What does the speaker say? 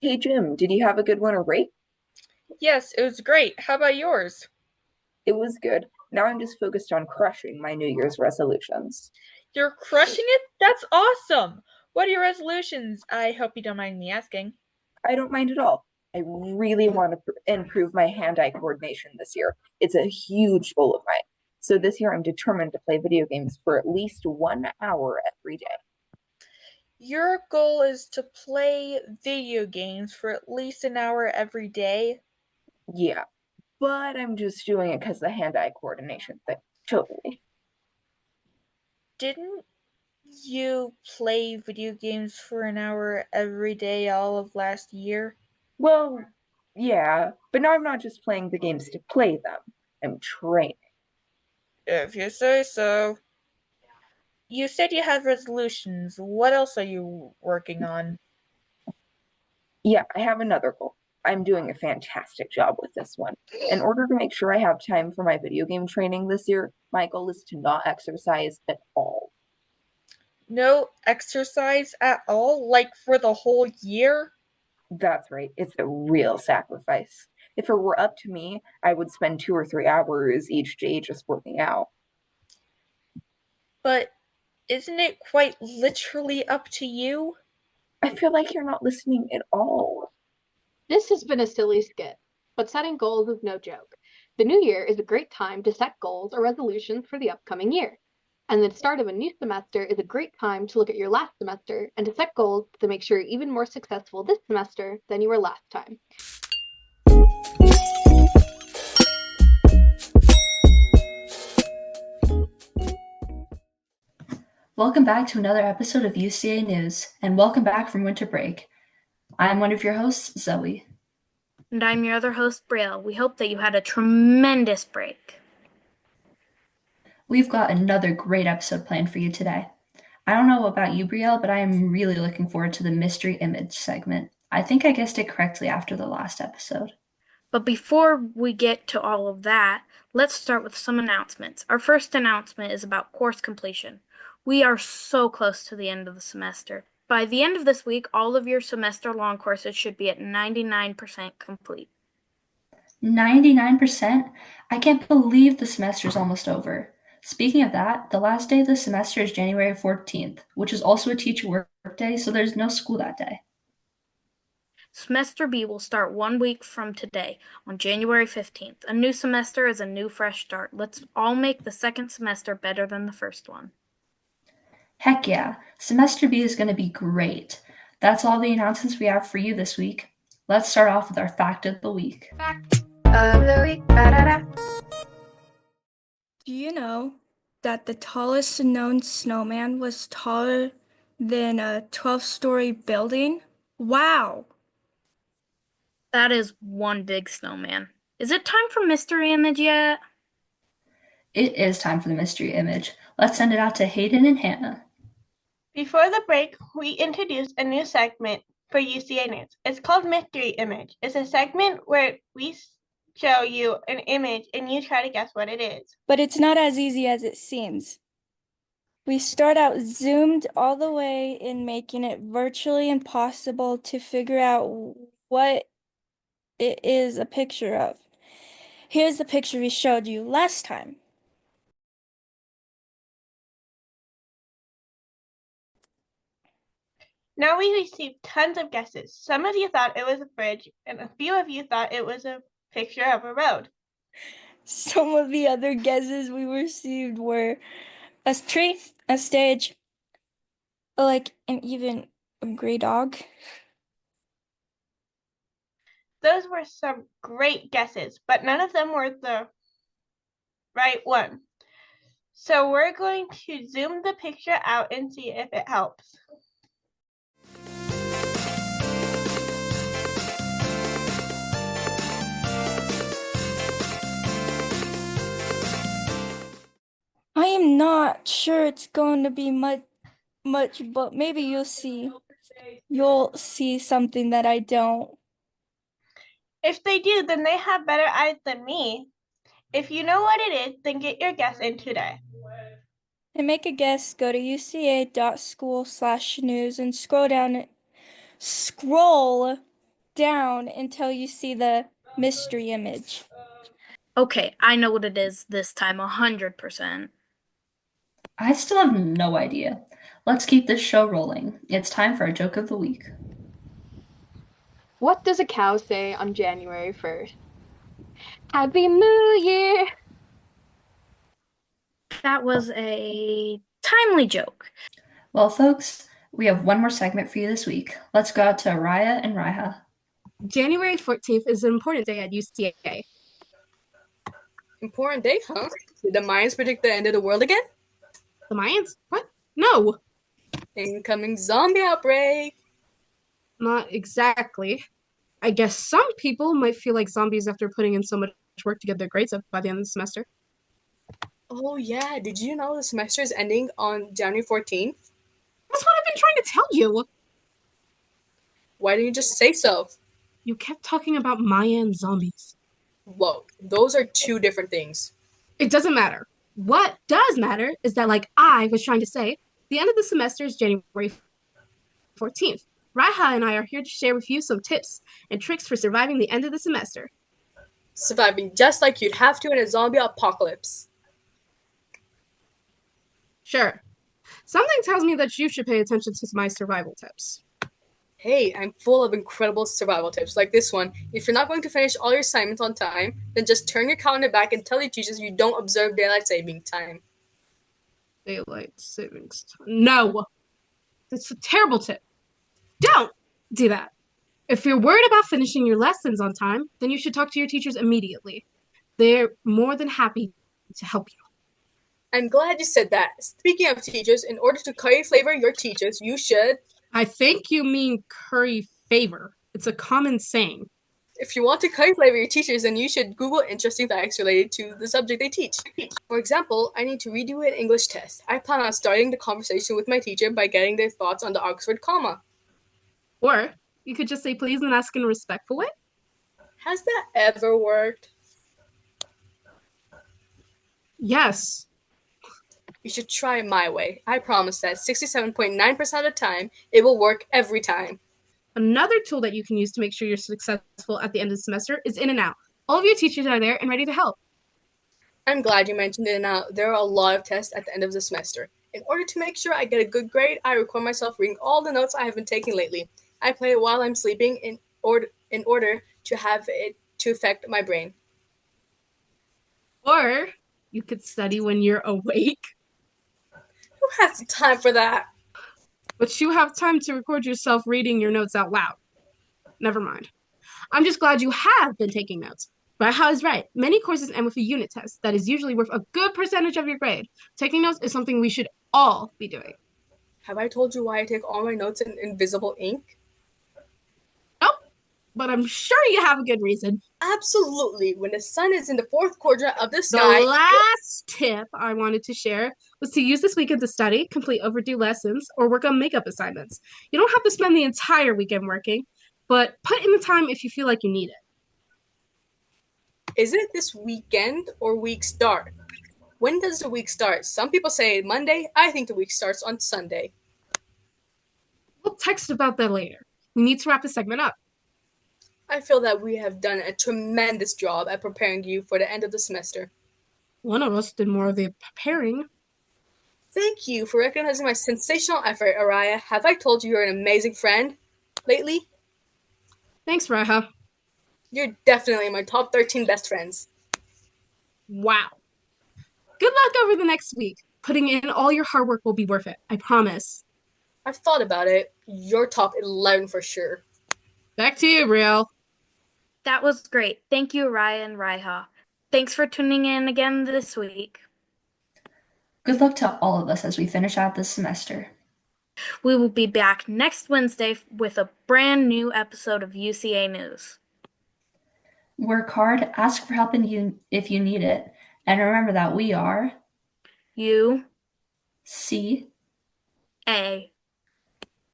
Hey Jim, did you have a good winter break? Yes, it was great. How about yours? It was good. Now I'm just focused on crushing my New Year's resolutions. You're crushing it? That's awesome. What are your resolutions? I hope you don't mind me asking. I don't mind at all. I really want to improve my hand-eye coordination this year. It's a huge goal of mine. So this year I'm determined to play video games for at least 1 hour every day. Your goal is to play video games for at least an hour every day. Yeah, but I'm just doing it because of the hand-eye coordination thing. Totally. Didn't you play video games for an hour every day all of last year? Well, yeah, but now I'm not just playing the games to play them. I'm training. If you say so. You said you have resolutions. What else are you working on? Yeah, I have another goal. I'm doing a fantastic job with this one. In order to make sure I have time for my video game training this year, my goal is to not exercise at all. No exercise at all? Like for the whole year? That's right, it's a real sacrifice. If it were up to me, I would spend 2 or 3 hours each day just working out. But isn't it quite literally up to you? I feel like you're not listening at all. This has been a silly skit, but setting goals is no joke. The new year is a great time to set goals or resolutions for the upcoming year. And the start of a new semester is a great time to look at your last semester and to set goals to make sure you're even more successful this semester than you were last time. Welcome back to another episode of UCA News, and welcome back from winter break. I'm one of your hosts, Zoe. And I'm your other host, Brielle. We hope that you had a tremendous break. We've got another great episode planned for you today. I don't know about you, Brielle, but I am really looking forward to the mystery image segment. I think I guessed it correctly after the last episode. But before we get to all of that, let's start with some announcements. Our first announcement is about course completion. We are so close to the end of the semester. By the end of this week, all of your semester-long courses should be at 99% complete. 99%? I can't believe the semester's almost over. Speaking of that, the last day of the semester is January 14th, which is also a teacher work day, so there's no school that day. Semester B will start 1 week from today, on January 15th. A new semester is a new fresh start. Let's all make the second semester better than the first one. Heck yeah, Semester B is going to be great. That's all the announcements we have for you this week. Let's start off with our fact of the week. Fact of the week. Da-da-da. Do you know that the tallest known snowman was taller than a 12-story building? Wow! That is one big snowman. Is it time for mystery image yet? It is time for the mystery image. Let's send it out to Hayden and Hannah. Before the break, we introduced a new segment for UCA News. It's called Mystery Image. It's a segment where we show you an image and you try to guess what it is. But it's not as easy as it seems. We start out zoomed all the way in, making it virtually impossible to figure out what it is a picture of. Here's the picture we showed you last time. Now we received tons of guesses. Some of you thought it was a bridge, and a few of you thought it was a picture of a road. Some of the other guesses we received were a tree, a stage, and even a gray dog. Those were some great guesses, but none of them were the right one. So we're going to zoom the picture out and see if it helps. I am not sure it's going to be much, but maybe you'll see. You'll see something that I don't. If they do, then they have better eyes than me. If you know what it is, then get your guess in today. To make a guess, go to uca.school/news and scroll down. Scroll down until you see the mystery image. Okay, I know what it is this time, 100%. I still have no idea. Let's keep this show rolling. It's time for our joke of the week. What does a cow say on January 1st? Happy New Year! That was a timely joke. Well, folks, we have one more segment for you this week. Let's go out to Araya and Raiha. January 14th is an important day at UCA. Important day, huh? Did the Mayans predict the end of the world again? The Mayans? What? No, Incoming zombie outbreak. not exactly. I guess some people might feel like zombies after putting in so much work to get their grades up by the end of the semester. Oh yeah, did you know the semester is ending on January 14th? That's what I've been trying to tell you. Why didn't you just say so? You kept talking about Mayan zombies. Whoa, those are two different things. It doesn't matter. What does matter is that, like I was trying to say, the end of the semester is January 14th. Raiha and I are here to share with you some tips and tricks for surviving the end of the semester. Surviving just like you'd have to in a zombie apocalypse. Sure. Something tells me that you should pay attention to my survival tips. Hey, I'm full of incredible survival tips like this one. If you're not going to finish all your assignments on time, then just turn your calendar back and tell your teachers you don't observe daylight saving time. Daylight savings time. No! That's a terrible tip. Don't do that. If you're worried about finishing your lessons on time, then you should talk to your teachers immediately. They're more than happy to help you. I'm glad you said that. Speaking of teachers, in order to curry flavor your teachers, you should, I think you mean curry favor. It's a common saying. if you want to curry flavor your teachers, then you should Google interesting facts related to the subject they teach. For example, I need to redo an English test. I plan on starting the conversation with my teacher by getting their thoughts on the Oxford comma. Or you could just say please and ask in a respectful way. Has that ever worked? Yes. You should try my way. I promise that 67.9% of the time, it will work every time. Another tool that you can use to make sure you're successful at the end of the semester is In and Out. All of your teachers are there and ready to help. I'm glad you mentioned it now. There are a lot of tests at the end of the semester. In order to make sure I get a good grade, I record myself reading all the notes I have been taking lately. I play it while I'm sleeping in order to have it to affect my brain. Or you could study when you're awake, Who has the time for that? but you have time to record yourself reading your notes out loud. Never mind. I'm just glad you have been taking notes. Raiha is right. Many courses end with a unit test that is usually worth a good percentage of your grade. Taking notes is something we should all be doing. Have I told you why I take all my notes in invisible ink? Nope, but I'm sure you have a good reason. Absolutely. When the sun is in the fourth quadrant of the The sky. last tip I wanted to share was to use this weekend to study, complete overdue lessons, or work on makeup assignments. You don't have to spend the entire weekend working, but put in the time if you feel like you need it. Is it this weekend or week start? When does the week start? Some people say Monday. I think the week starts on Sunday. We'll text about that later. We need to wrap the segment up. I feel that we have done a tremendous job at preparing you for the end of the semester. One of us did more of the preparing. Thank you for recognizing my sensational effort, Araya. Have I told you you're an amazing friend lately? Thanks, Raiha. You're definitely in my top 13 best friends. Wow. Good luck over the next week. Putting in all your hard work will be worth it. I promise. I've thought about it. You're top 11 for sure. Back to you, Brielle. That was great. Thank you, Raya and Raiha. Thanks for tuning in again this week. Good luck to all of us as we finish out this semester. We will be back next Wednesday with a brand new episode of UCA News. Work hard, ask for help if you need it, and remember that we are UCA. C.